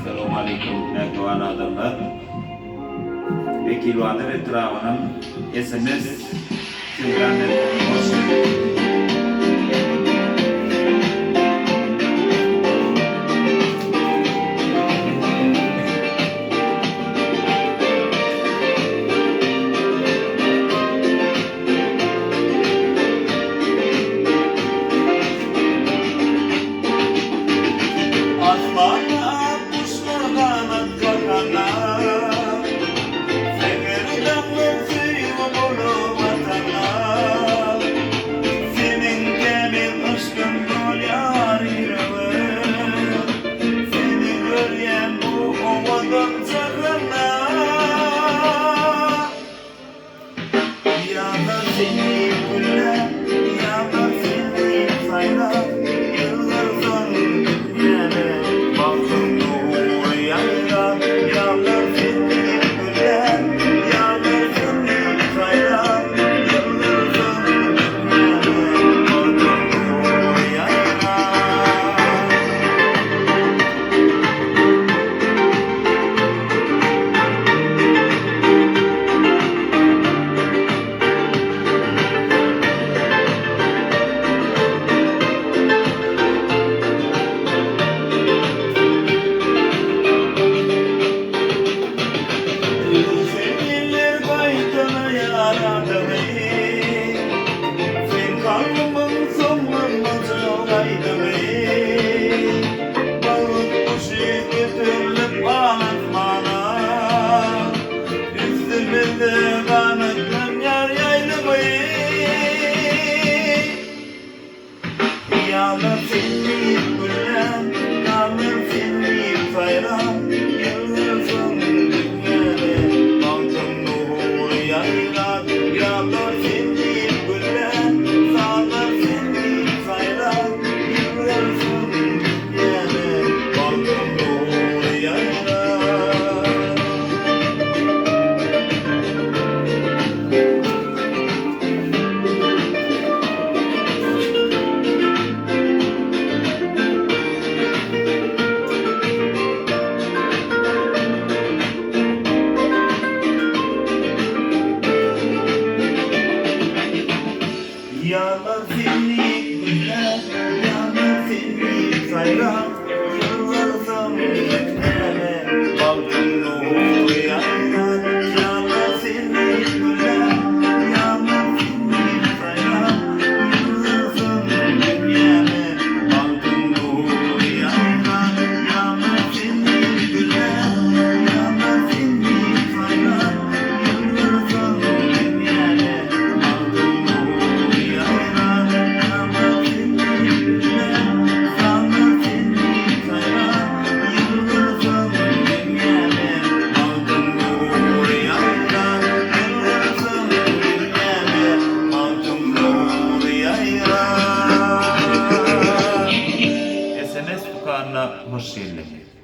Assalamualaikum kawan adamlar. Vekil Vadir etrafının SMS sınırlarını Yağlar seni güller, yağlar seni sayran, yıllar etmeme, baktın olur yaylar. Yağlar seni güller, yağlar seni sayran, yıllar etmeme, baktın olur yaylar. Yağlar seni güller, yağlar seni sayran, yıllar etmeme, baktın olur SMS tukarına hoş geldin.